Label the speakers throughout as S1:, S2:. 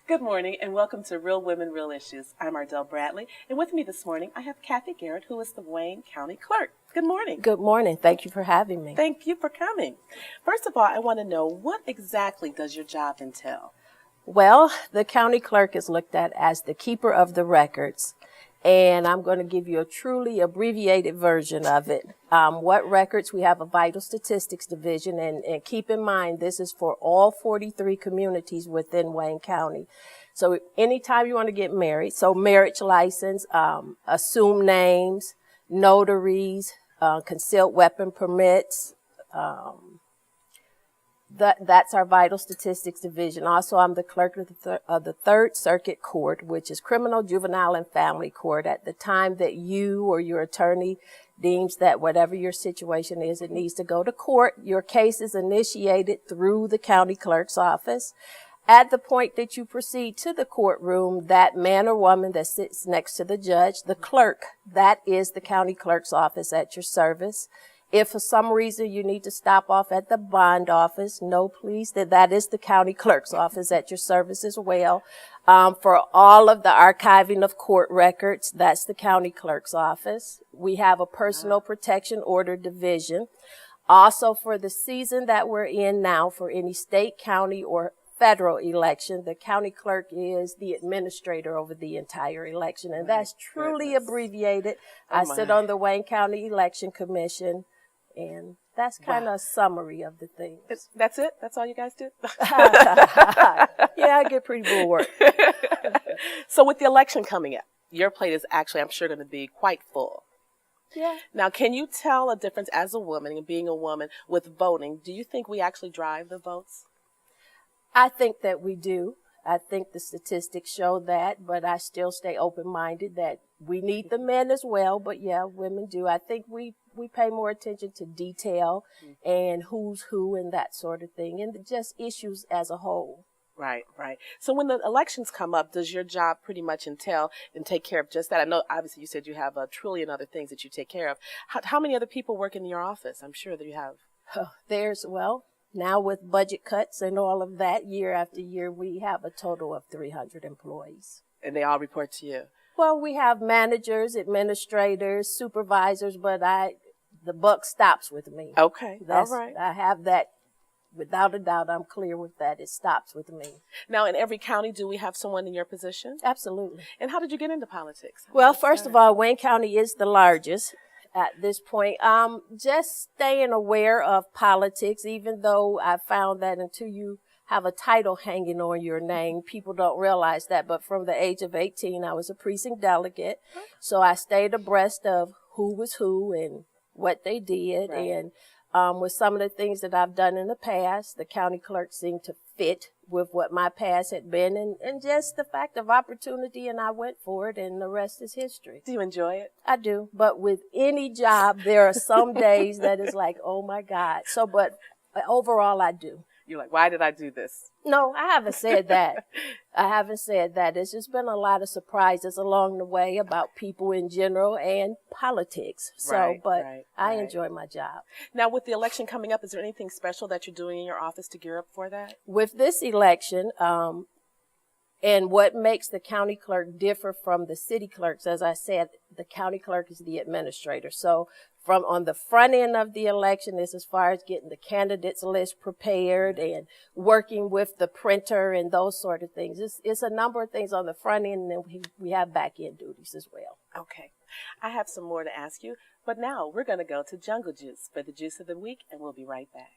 S1: Good morning and welcome to Real Women, Real Issues. I'm Ardelle Bradley, and with me this morning I have Cathy Garrett, who is the Wayne County Clerk. Good morning.
S2: Good morning. Thank you for having me.
S1: Thank you for coming. First of all, I want to know, what exactly does your job entail?
S2: Well, the county clerk is looked at as the keeper of the records, and I'm going to give you a truly abbreviated version of it. What records? We have a vital statistics division, and keep in mind this is for all 43 communities within Wayne County. So anytime you want to get married, so marriage license, assumed names, notaries, concealed weapon permits, that's our vital statistics division. Also, I'm the clerk of the Third Circuit Court, which is criminal, juvenile, and family court. At the time that you or your attorney deems that whatever your situation is, it needs to go to court, your case is initiated through the county clerk's office. At the point that you proceed to the courtroom, that man or woman that sits next to the judge, the clerk, that is the county clerk's office at your service. If for some reason you need to stop off at the bond office, no, please, that is the county clerk's office at your service as well. For all of the archiving of court records, that's the county clerk's office. We have a personal protection order division. Also, for the season that we're in now, for any state, county, or federal election, the county clerk is the administrator over the entire election, and that's truly abbreviated. I sit on the Wayne County Election Commission. And that's kind of a summary of the things.
S1: That's it? That's all you guys do?
S2: Yeah, I get pretty bored.
S1: So with the election coming up, your plate is actually, I'm sure, going to be quite full.
S2: Yeah.
S1: Now, can you tell a difference as a woman and being a woman with voting? Do you think we actually drive the votes?
S2: I think that we do. I think the statistics show that, but I still stay open-minded that we need the men as well, but yeah, women do. I think we pay more attention to detail and who's who and that sort of thing, and just issues as a whole.
S1: Right, right. So when the elections come up, does your job pretty much entail and take care of just that? I know, obviously, you said you have a trillion other things that you take care of. How many other people work in your office? I'm sure that you have.
S2: Now with budget cuts and all of that, year after year, we have a total of 300 employees.
S1: And they all report to you?
S2: Well, we have managers, administrators, supervisors, but the buck stops with me.
S1: Okay, all right.
S2: I have that, without a doubt, I'm clear with that. It stops with me.
S1: Now, in every county, do we have someone in your position?
S2: Absolutely.
S1: And how did you get into politics?
S2: Well, first of all, Wayne County is the largest at this point. Just staying aware of politics, even though I found that until you have a title hanging on your name, people don't realize that. But from the age of 18, I was a precinct delegate. So I stayed abreast of who was who and what they did. Right. And with some of the things that I've done in the past, the county clerk seemed to fit with what my past had been, and just the fact of opportunity, and I went for it, and the rest is history.
S1: Do you enjoy it?
S2: I do, but with any job, there are some days that is like, oh my God. So, but overall, I do.
S1: You're like, why did I do this?
S2: No, I haven't said that. I haven't said that. There's just been a lot of surprises along the way about people in general and politics. So, I enjoy my job.
S1: Now, with the election coming up, is there anything special that you're doing in your office to gear up for that?
S2: With this election, and what makes the county clerk differ from the city clerks, as I said, the county clerk is the administrator. So from on the front end of the election is as far as getting the candidates list prepared and working with the printer and those sort of things. It's a number of things on the front end, and then we have back end duties as well.
S1: Okay. I have some more to ask you, but now we're going to go to Jungle Juice for the juice of the week, and we'll be right back.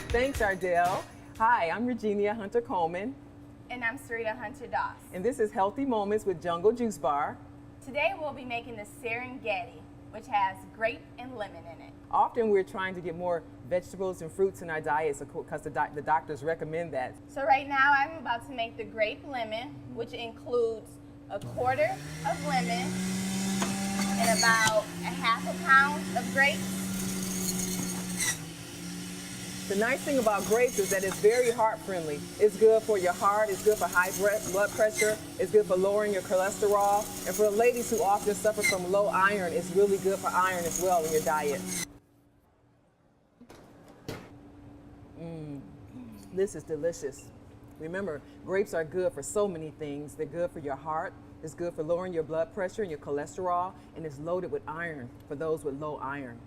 S3: Thanks, Ardelle. Hi, I'm Regina Hunter-Coleman.
S4: And I'm Sarita Hunter-Doss.
S3: And this is Healthy Moments with Jungle Juice Bar.
S4: Today we'll be making the Serengeti, which has grape and lemon in it.
S3: Often we're trying to get more vegetables and fruits in our diets because the doctors recommend that.
S4: So right now I'm about to make the grape lemon, which includes a quarter of lemon and about a half a pound of grapes.
S3: The nice thing about grapes is that it's very heart friendly. It's good for your heart, it's good for high blood pressure, it's good for lowering your cholesterol, and for the ladies who often suffer from low iron, it's really good for iron as well in your diet. This is delicious. Remember, grapes are good for so many things. They're good for your heart, it's good for lowering your blood pressure and your cholesterol, and it's loaded with iron for those with low iron.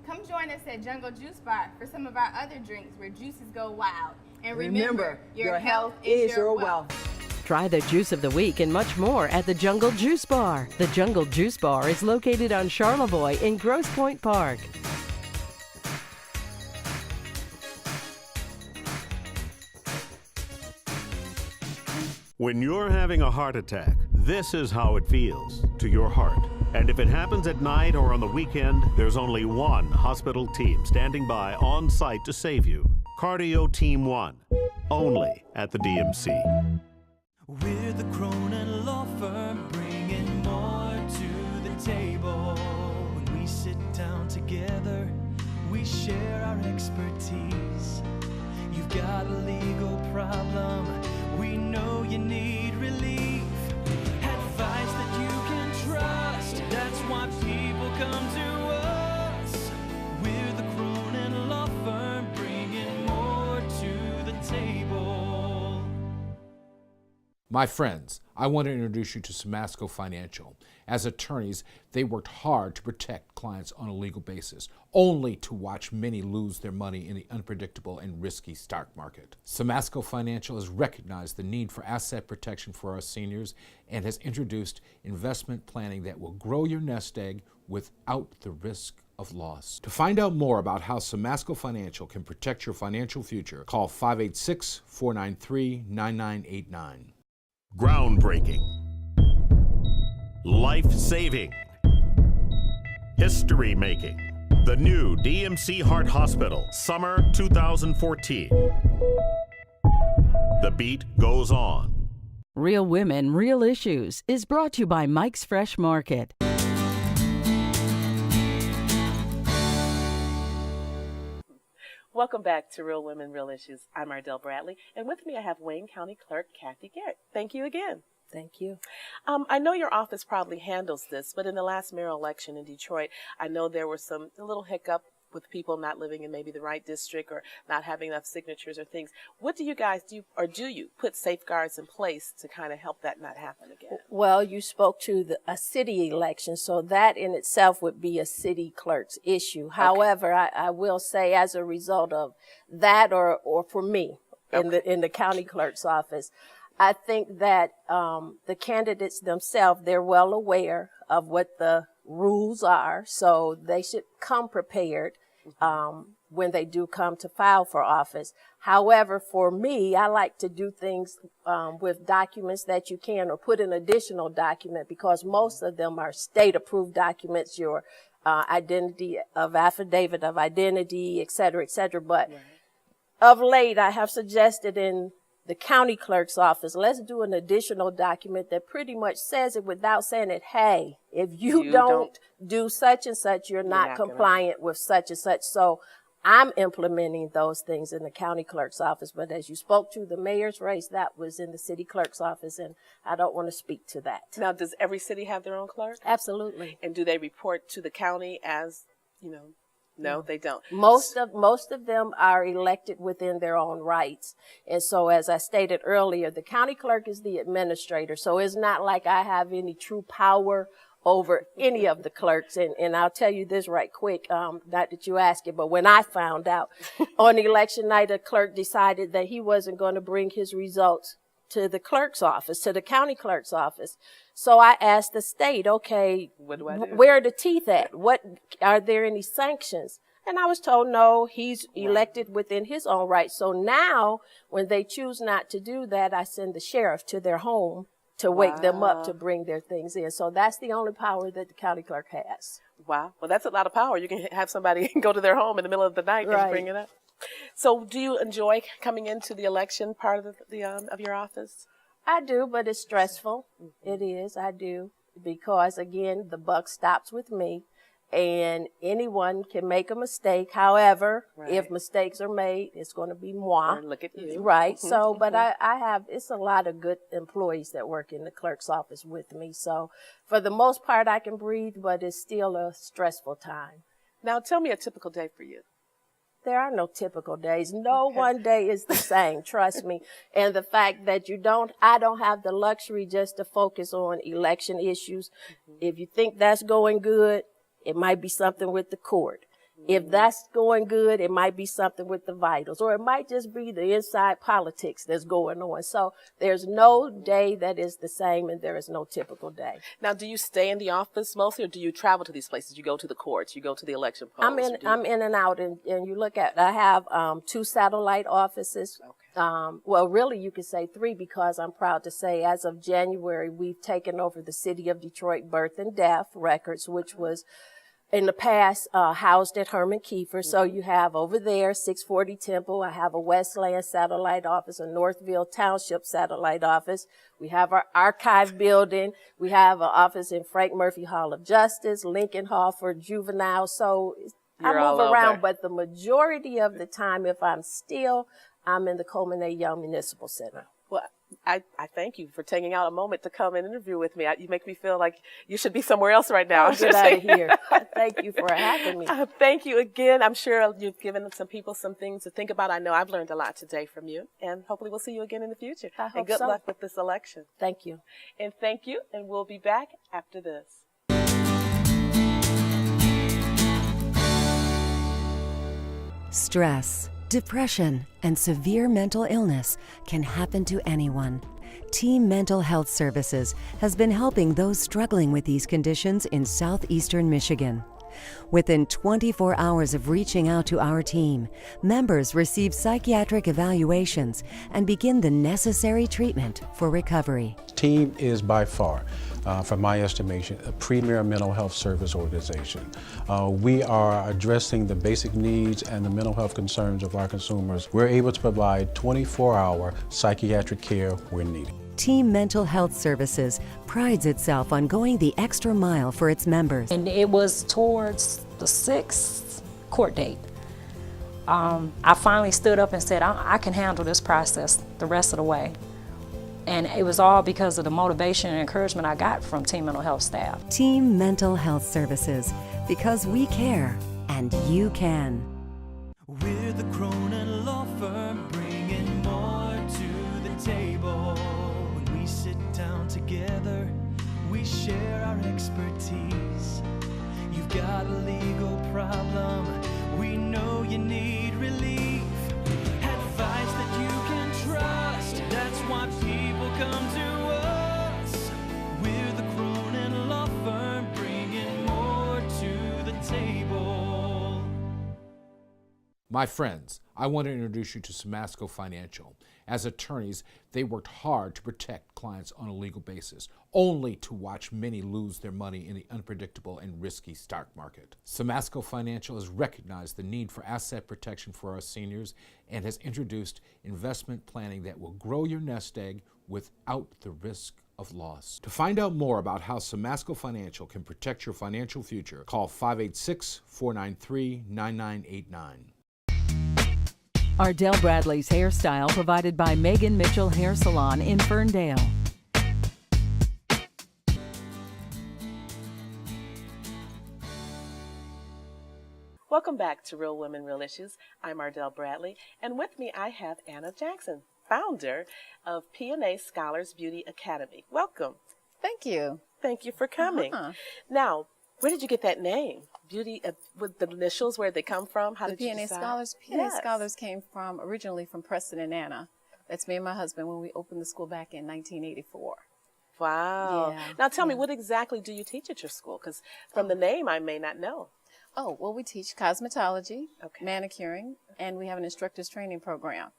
S4: Come join us at Jungle Juice Bar for some of our other drinks where juices go wild. And
S3: Remember, your health is your wealth.
S5: Try the juice of the week and much more at the Jungle Juice Bar. The Jungle Juice Bar is located on Charlevoix in Grosse Pointe Park.
S6: When you're having a heart attack, this is how it feels to your heart. And if it happens at night or on the weekend, there's only one hospital team standing by on site to save you. Cardio Team 1, only at the DMC.
S7: We're the Cronin Law Firm, bringing more to the table. When we sit down together, we share our expertise. You've got a legal problem, we know you need relief. Advice that you can trust, that's why people come to us. We're the Cronin Law Firm, bringing more to the table.
S8: My friends, I want to introduce you to Samasco Financial. As attorneys, they worked hard to protect clients on a legal basis, only to watch many lose their money in the unpredictable and risky stock market. Samasco Financial has recognized the need for asset protection for our seniors and has introduced investment planning that will grow your nest egg without the risk of loss. To find out more about how Samasco Financial can protect your financial future, call 586-493-9989.
S6: Groundbreaking. Life-saving. History-making. The new DMC Heart Hospital, summer 2014. The beat goes on.
S5: Real Women, Real Issues is brought to you by Mike's Fresh Market.
S1: Welcome back to Real Women, Real Issues. I'm Ardelle Bradley, and with me I have Wayne County Clerk Cathy Garrett. Thank you again.
S2: Thank you.
S1: I know your office probably handles this, but in the last mayoral election in Detroit, I know there were a little hiccup with people not living in maybe the right district or not having enough signatures or things. What do you guys do, or do you put safeguards in place to kind of help that not happen again?
S2: Well, you spoke to a city election, so that in itself would be a city clerk's issue. Okay. However, I will say as a result of that or for me in the county clerk's office, I think that the candidates themselves, they're well aware of what the rules are, so they should come prepared when they do come to file for office. However, for me, I like to do things with documents that you can, or put an additional document, because most of them are state-approved documents, your identity of affidavit of identity, et cetera, but of late, I have suggested in the county clerk's office, let's do an additional document that pretty much says it without saying it. Hey, if you don't do such and such, you're not compliant with such and such. So I'm implementing those things in the county clerk's office. But as you spoke to the mayor's race, that was in the city clerk's office, and I don't want to speak to that.
S1: Now, does every city have their own clerk?
S2: Absolutely.
S1: And do they report to the county as, No, they don't.
S2: Most of them are elected within their own rights. And so, as I stated earlier, the county clerk is the administrator. So it's not like I have any true power over any of the clerks. And I'll tell you this right quick, not that you ask it, but when I found out on election night, a clerk decided that he wasn't going to bring his results to the clerk's office, to the county clerk's office. So I asked the state, okay,
S1: what do I do?
S2: Where are the teeth at? Are there any sanctions? And I was told, no, he's elected within his own right. So now, when they choose not to do that, I send the sheriff to their home to wake them up to bring their things in. So that's the only power that the county clerk has.
S1: Wow. Well, that's a lot of power. You can have somebody go to their home in the middle of the night and bring it up. So do you enjoy coming into the election part of of your office?
S2: I do, but it's stressful. It is, I do, because again, the buck stops with me. and anyone can make a mistake. However,
S1: Right.
S2: if mistakes are made, it's going to be moi.
S1: Or look at you.
S2: Right. So, but I have, it's a lot of good employees that work in the clerk's office with me. So for the most part, I can breathe, but it's still a stressful time.
S1: Now tell me a typical day for you.
S2: There are no typical days. No one day is the same, trust me. And the fact that I don't have the luxury just to focus on election issues. If you think that's going good, it might be something with the court. If that's going good, it might be something with the vitals, or it might just be the inside politics that's going on. So there's no day that is the same, and there is no typical day.
S1: Now, do you stay in the office mostly, or do you travel to these places? You go to the courts, you go to the election polls?
S2: I'm in and out, and you look at, I have 2 satellite offices.
S1: Okay.
S2: Well, really, you could say 3, because I'm proud to say as of January, we've taken over the City of Detroit birth and death records, which was in the past housed at Herman Kiefer. So you have over there 640 Temple. I have a Westland satellite office, a Northville Township satellite office. We have our archive building. We have an office in Frank Murphy Hall of Justice, Lincoln Hall for juvenile. So I move around, but the majority of the time, if I'm in the Coleman A. Young Municipal Center.
S1: Well, I thank you for taking out a moment to come and interview with me. You make me feel like you should be somewhere else right now.
S2: Get out of here. Thank you for having me.
S1: Thank you again. I'm sure you've given some people some things to think about. I know I've learned a lot today from you, and hopefully we'll see you again in the future.
S2: I hope
S1: and good
S2: so.
S1: luck with this election.
S2: Thank you.
S1: And thank you, and we'll be back after this.
S9: Stress, depression, and severe mental illness can happen to anyone. Team Mental Health Services has been helping those struggling with these conditions in southeastern Michigan. Within 24 hours of reaching out to our team, members receive psychiatric evaluations and begin the necessary treatment for recovery.
S10: Team is by far, from my estimation, a premier mental health service organization. We are addressing the basic needs and the mental health concerns of our consumers. We're able to provide 24-hour psychiatric care when needed.
S9: Team Mental Health Services prides itself on going the extra mile for its members.
S11: And it was towards the 6th court date. I finally stood up and said, I can handle this process the rest of the way. And it was all because of the motivation and encouragement I got from Team Mental Health staff.
S9: Team Mental Health Services, because we care and you can.
S7: We're the Cronin Law Firm, bringing more to the table. When we sit down together, we share our expertise. You've got a legal problem, we know you need relief. Advice that you can trust, that's why people come to us. We're the Cronin Law Firm, bringing more to the table.
S8: My friends, I want to introduce you to Samasco Financial. As attorneys, they worked hard to protect clients on a legal basis, only to watch many lose their money in the unpredictable and risky stock market. Samasco Financial has recognized the need for asset protection for our seniors and has introduced investment planning that will grow your nest egg without the risk of loss. To find out more about how Samasco Financial can protect your financial future, call 586-493-9989.
S5: Ardelle Bradley's hairstyle provided by Megan Mitchell Hair Salon in Ferndale.
S1: Welcome back to Real Women, Real Issues. I'm Ardelle Bradley, and with me I have Anna Jackson, founder of P&A Scholars Beauty Academy. Welcome.
S12: Thank you.
S1: Thank you for coming. Now, where did you get that name? Beauty, with the initials, where did they come from? How did you decide?
S12: Scholars? P&A Scholars came from, originally from Preston and Anna. That's me and my husband when we opened the school back in 1984.
S1: Wow.
S12: Yeah.
S1: Now tell me, what exactly do you teach at your school? Because from the name, I may not know.
S12: Oh, well, we teach cosmetology, manicuring, and we have an instructor's training program.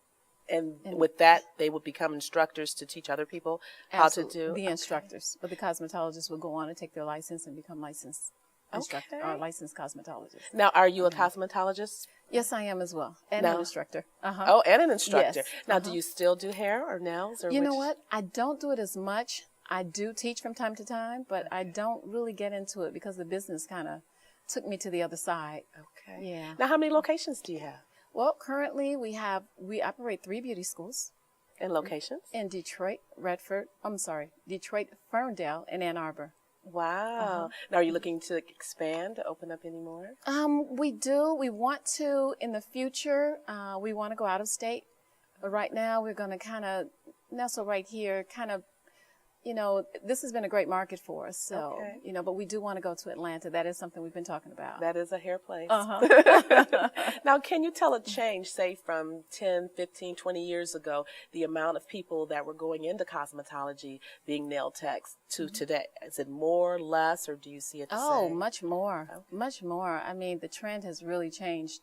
S1: And with that, they would become instructors to teach other people how to do?
S12: The instructors. But the cosmetologists will go on and take their license and become licensed instructor or licensed cosmetologists.
S1: Now, are you a cosmetologist?
S12: Yes, I am as well. And an instructor.
S1: Oh, and an instructor.
S12: Yes.
S1: Now, do you still do hair or nails? Or
S12: you know what? I don't do it as much. I do teach from time to time, but I don't really get into it because the business kind of took me to the other side.
S1: Okay.
S12: Yeah.
S1: Now, how many locations do you have?
S12: Well, currently we operate 3 beauty schools.
S1: And locations?
S12: In Detroit, Detroit, Ferndale, and Ann Arbor.
S1: Wow. Now, are you looking to expand, to open up any more?
S12: We do. We want to in the future. We want to go out of state. But right now, we're going to kind of nestle right here, kind of, this has been a great market for us. So, but we do want to go to Atlanta. That is something we've been talking about.
S1: That is a hair place.
S12: Uh-huh.
S1: Now, can you tell a change, say, from 10, 15, 20 years ago, the amount of people that were going into cosmetology being nail techs to today? Is it more, less, or do you see it the same?
S12: Oh, much more. Okay. Much more. I mean, the trend has really changed.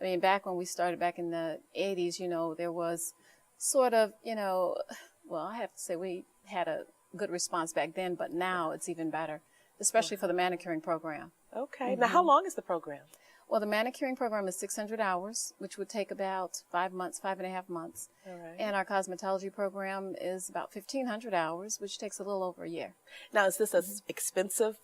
S12: I mean, back when we started back in the 80s, there was sort of, well, I have to say we had a good response back then, but now it's even better, especially for the manicuring program.
S1: Okay. Now, how long is the program?
S12: Well, the manicuring program is 600 hours, which would take about 5 months, 5.5 months.
S1: All right.
S12: And our cosmetology program is about 1,500 hours, which takes a little over a year.
S1: Now, is this an expensive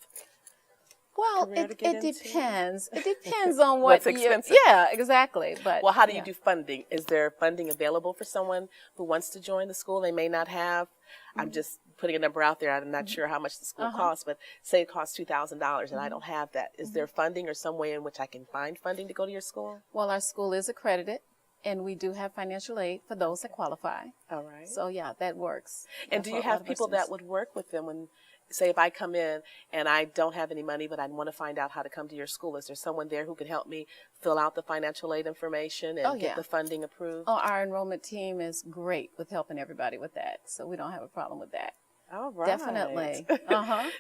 S12: Well,
S1: career to get into?
S12: Depends. It depends on
S1: What's expensive.
S12: Yeah, exactly. But
S1: well, how do you do funding? Is there funding available for someone who wants to join the school? They may not have. I'm just putting a number out there. I'm not sure how much the school costs, but say it costs $2,000 and I don't have that. Is there funding or some way in which I can find funding to go to your school?
S12: Well, our school is accredited, and we do have financial aid for those that qualify.
S1: All right.
S12: So, yeah, that works.
S1: And do you have people that would work with them when, say, if I come in and I don't have any money, but I want to find out how to come to your school? Is there someone there who can help me fill out the financial aid information and get the funding approved?
S12: Oh, our enrollment team is great with helping everybody with that, so we don't have a problem with that.
S1: All right.
S12: Definitely.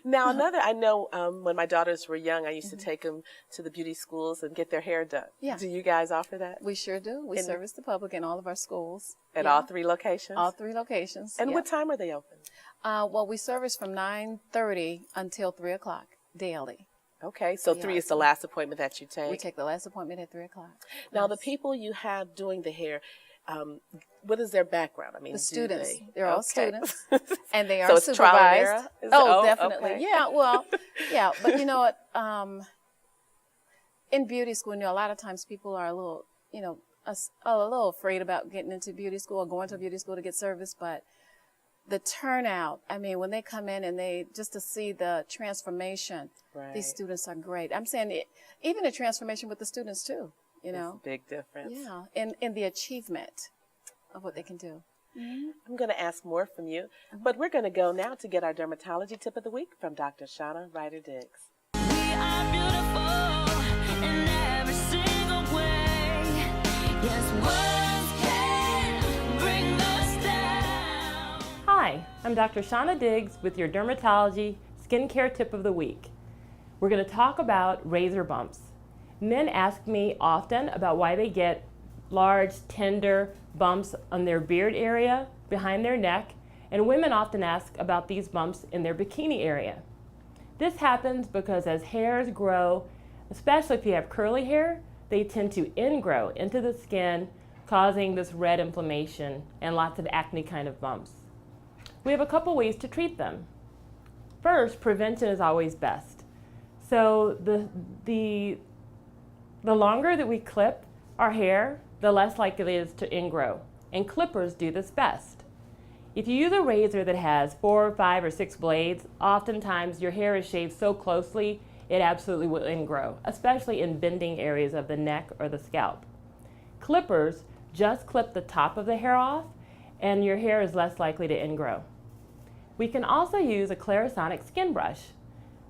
S1: Now, I know when my daughters were young, I used to take them to the beauty schools and get their hair done.
S12: Yeah.
S1: Do you guys offer that?
S12: We sure do. We service the public in all of our schools.
S1: At all 3 locations?
S12: All 3 locations.
S1: And what time are they open?
S12: Well, we service from 9:30 until 3 o'clock daily.
S1: Okay, so 3 is the last appointment that you take?
S12: We take the last appointment at 3 o'clock.
S1: Now, the people you have doing the hair, what is their background? I mean,
S12: the students. They're all students. And they
S1: so
S12: are
S1: it's
S12: supervised.
S1: Trial
S12: Definitely.
S1: Okay.
S12: Yeah, well, yeah. But you know what? In beauty school, a lot of times people are a little, a little afraid about getting into beauty school or going to beauty school to get service. But the turnout, I mean, when they come in and just to see the transformation, these students are great. I'm saying even the transformation with the students too,
S1: It's a big difference.
S12: Yeah, in the achievement of what they can do.
S1: I'm going to ask more from you, but we're going to go now to get our dermatology tip of the week from Dr. Shauna Ryder-Diggs.
S7: We are beautiful in every single way. Yes, words can bring us down.
S13: Hi, I'm Dr. Shauna Diggs with your dermatology skincare tip of the week. We're going to talk about razor bumps. Men ask me often about why they get large, tender bumps on their beard area, behind their neck, and women often ask about these bumps in their bikini area. This happens because as hairs grow, especially if you have curly hair, they tend to ingrow into the skin, causing this red inflammation and lots of acne kind of bumps. We have a couple ways to treat them. First, prevention is always best. So the longer that we clip our hair, the less likely it is to ingrow, and clippers do this best. If you use a razor that has 4, 5, or 6 blades, oftentimes your hair is shaved so closely it absolutely will ingrow, especially in bending areas of the neck or the scalp. Clippers just clip the top of the hair off, and your hair is less likely to ingrow. We can also use a Clarisonic skin brush.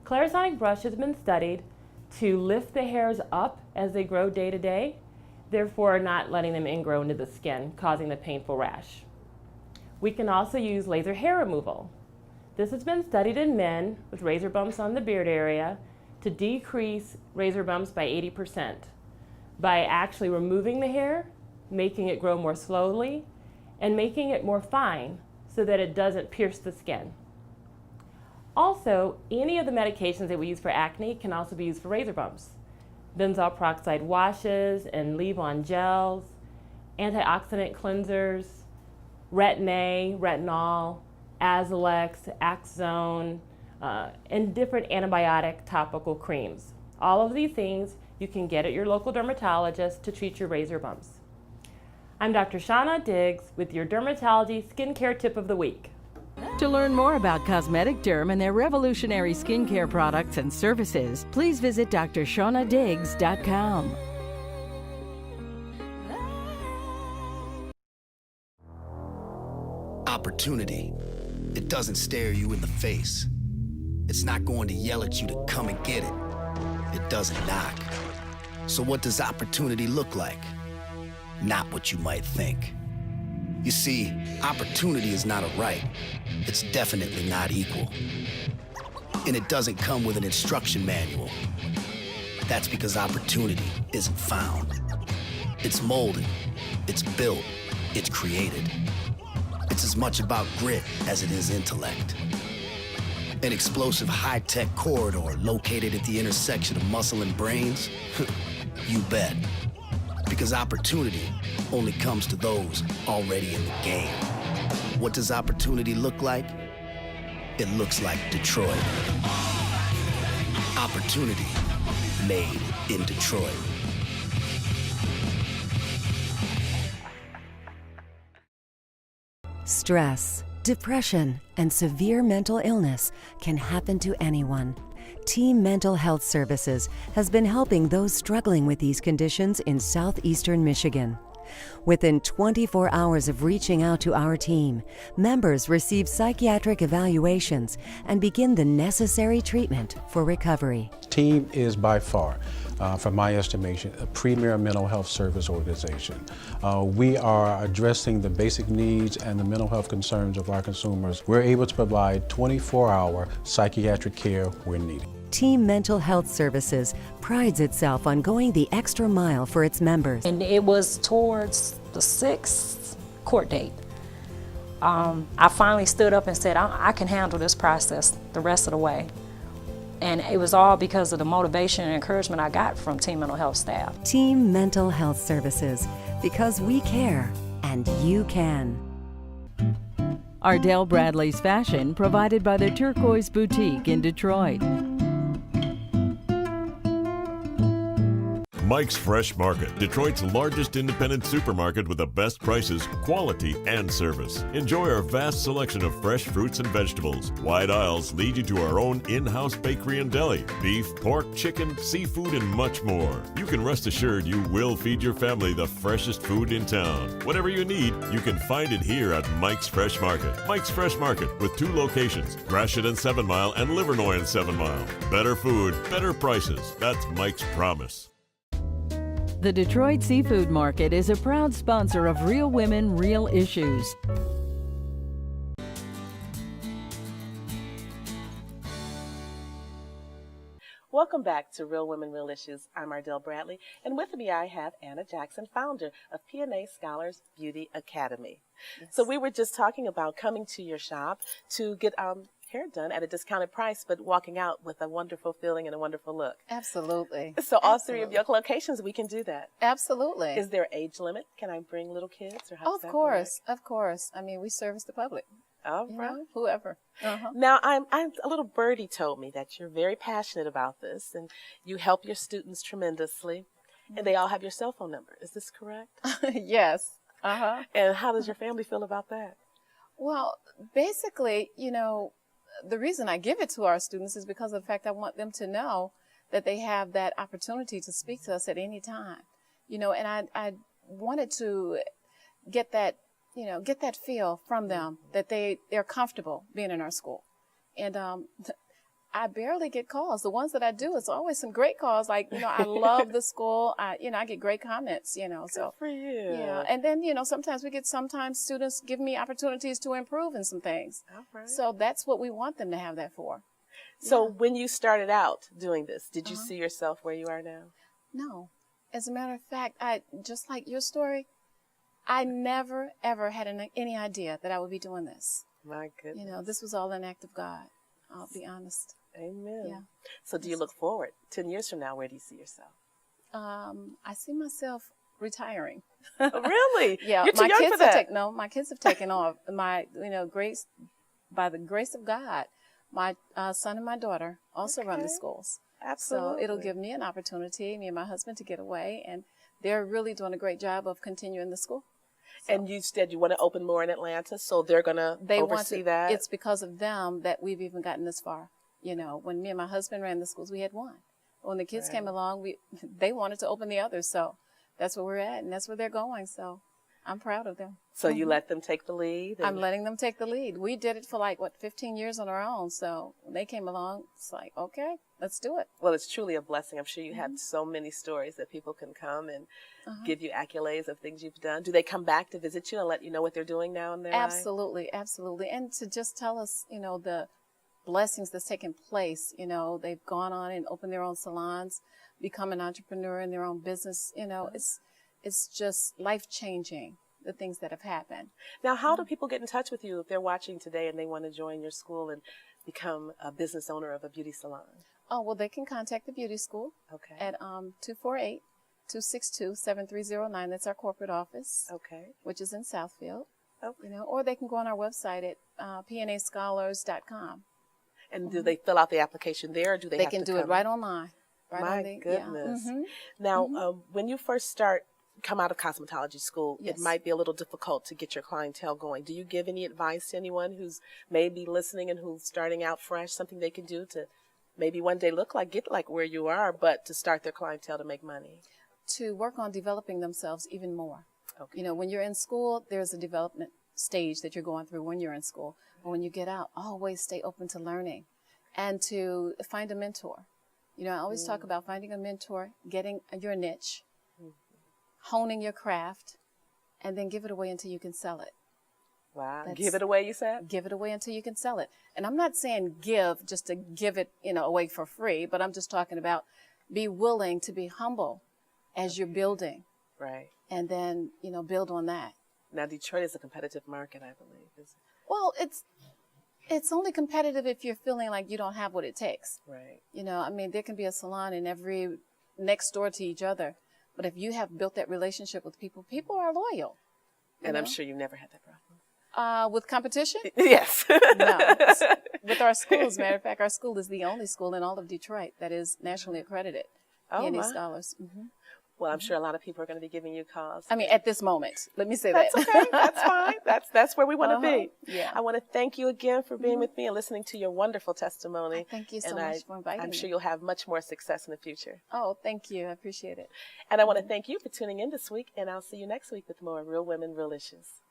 S13: Clarisonic brush has been studied to lift the hairs up as they grow day to day, therefore not letting them ingrow into the skin, causing the painful rash. We can also use laser hair removal. This has been studied in men with razor bumps on the beard area to decrease razor bumps by 80% by actually removing the hair, making it grow more slowly, and making it more fine so that it doesn't pierce the skin. Also, any of the medications that we use for acne can also be used for razor bumps. Benzoyl peroxide washes and leave-on gels, antioxidant cleansers, Retin-A, retinol, Azelix, Axone, and different antibiotic topical creams All of these things you can get at your local dermatologist to treat your razor bumps. I'm Dr. Shauna Diggs with your Dermatology Skincare Tip of the Week.
S5: To learn more about Cosmetic Derm and their revolutionary skincare products and services, please visit drshaunadiggs.com.
S14: Opportunity. It doesn't stare you in the face. It's not going to yell at you to come and get it. It doesn't knock. So what does opportunity look like? Not what you might think. You see, opportunity is not a right. It's definitely not equal. And it doesn't come with an instruction manual. That's because opportunity isn't found. It's molded, it's built, it's created. It's as much about grit as it is intellect. An explosive high-tech corridor located at the intersection of muscle and brains? You bet. Because opportunity only comes to those already in the game. What does opportunity look like? It looks like Detroit. Opportunity made in Detroit.
S9: Stress, depression, and severe mental illness can happen to anyone. Team Mental Health Services has been helping those struggling with these conditions in southeastern Michigan. Within 24 hours of reaching out to our team, members receive psychiatric evaluations and begin the necessary treatment for recovery.
S10: Team is by far, from my estimation, a premier mental health service organization. We are addressing the basic needs and the mental health concerns of our consumers. We're able to provide 24-hour psychiatric care when needed.
S9: Team Mental Health Services prides itself on going the extra mile for its members.
S11: And it was towards the 6th court date. I finally stood up and said, I can handle this process the rest of the way. And it was all because of the motivation and encouragement I got from Team Mental Health staff.
S9: Team Mental Health Services, because we care and you can.
S5: Ardelle Bradley's fashion provided by the Turquoise Boutique in Detroit.
S15: Mike's Fresh Market, Detroit's largest independent supermarket with the best prices, quality, and service. Enjoy our vast selection of fresh fruits and vegetables. Wide aisles lead you to our own in-house bakery and deli. Beef, pork, chicken, seafood, and much more. You can rest assured you will feed your family the freshest food in town. Whatever you need, you can find it here at Mike's Fresh Market. Mike's Fresh Market with 2 locations, Gratiot and 7 Mile and Livernois and 7 Mile. Better food, better prices. That's Mike's promise.
S5: The Detroit Seafood Market is a proud sponsor of Real Women, Real Issues.
S1: Welcome back to Real Women, Real Issues. I'm Ardelle Bradley, and with me I have Anna Jackson, founder of P&A Scholars Beauty Academy. Yes. So we were just talking about coming to your shop to get hair done at a discounted price, but walking out with a wonderful feeling and a wonderful look.
S12: Absolutely.
S1: So all 3 of your locations, we can do that.
S12: Absolutely.
S1: Is there an age limit? Can I bring little kids? Or how
S12: of course, of course. I mean, we service the public.
S1: All right.
S12: Whoever.
S1: Now, I'm a little birdie told me that you're very passionate about this, and you help your students tremendously, and they all have your cell phone number. Is this correct?
S12: Yes.
S1: And how does your family feel about that?
S12: Well, basically, the reason I give it to our students is because of the fact I want them to know that they have that opportunity to speak to us at any time, and I wanted to get that feel from them that they're comfortable being in our school. And I barely get calls. The ones that I do, it's always some great calls. Like, I love the school. I get great comments,
S1: Good
S12: so.
S1: for you.
S12: Yeah. And then, sometimes students give me opportunities to improve in some things.
S1: All right.
S12: So that's what we want them to have that for.
S1: So when you started out doing this, did you see yourself where you are now?
S12: No. As a matter of fact, just like your story, I never, ever had any idea that I would be doing this.
S1: My goodness.
S12: This was all an act of God. I'll be honest.
S1: Amen.
S12: Yeah.
S1: So do you look forward 10 years from now? Where do you see yourself?
S12: I see myself retiring.
S1: Really?
S12: Yeah.
S1: You're too young for that.
S12: My kids have taken off. By the grace of God, my son and my daughter also run the schools.
S1: Absolutely.
S12: So it'll give me an opportunity, me and my husband, to get away, and they're really doing a great job of continuing the school. So,
S1: and you said you want to open more in Atlanta, so they're going to oversee that?
S12: It's because of them that we've even gotten this far. You know, when me and my husband ran the schools, we had one. When the kids came along, they wanted to open the others, so that's where we're at, and that's where they're going, so I'm proud of them.
S1: So you let them take the lead?
S12: I'm letting them take the lead. We did it for 15 years on our own, so when they came along, it's like, okay, let's do it.
S1: Well, it's truly a blessing. I'm sure you have so many stories that people can come and give you accolades of things you've done. Do they come back to visit you and let you know what they're doing now in their life?
S12: Absolutely, absolutely. And to just tell us, you know, the blessings that's taken place. You know, they've gone on and opened their own salons, become an entrepreneur in their own business. You know, it's just life-changing, the things that have happened.
S1: Now, how do people get in touch with you if they're watching today and they want to join your school and become a business owner of a beauty salon?
S12: Oh, well, they can contact the beauty school at 248-262-7309. That's our corporate office, which is in Southfield. You know, or they can go on our website at pnascholars.com.
S1: And do they fill out the application there, or do they have to
S12: can do it right online.
S1: My goodness. Now, when you first come out of cosmetology school, it might be a little difficult to get your clientele going. Do you give any advice to anyone who's maybe listening and who's starting out fresh, something they can do to maybe one day get like where you are, but to start their clientele to make money?
S12: To work on developing themselves even more. You know, when you're in school, there's a development stage that you're going through when you're in school. But when you get out, always stay open to learning and to find a mentor. You know, I always talk about finding a mentor, getting your niche, honing your craft, and then give it away until you can sell it.
S1: Wow. Give it away, you said?
S12: Give it away until you can sell it. And I'm not saying give just to give it, you know, away for free, but I'm just talking about be willing to be humble as you're building.
S1: Right.
S12: And then, you know, build on that.
S1: Now, Detroit is a competitive market, I believe.
S12: Well, it's only competitive if you're feeling like you don't have what it takes.
S1: Right.
S12: You know, I mean, there can be a salon in every next door to each other. But if you have built that relationship with people, people are loyal.
S1: And I'm sure you never had that problem.
S12: With competition?
S1: Yes.
S12: No. With our school, as a matter of fact, our school is the only school in all of Detroit that is nationally accredited. PNA scholars.
S1: Well, I'm sure a lot of people are going to be giving you calls.
S12: I mean, at this moment, let me say
S1: that's
S12: that.
S1: Okay. That's fine. That's where we want to be.
S12: Yeah.
S1: I want to thank you again for being with me and listening to your wonderful testimony.
S12: Thank you so much for inviting me.
S1: I'm sure you'll have much more success in the future.
S12: Oh, thank you. I appreciate it.
S1: And I want to thank you for tuning in this week, and I'll see you next week with more Real Women, Real Issues.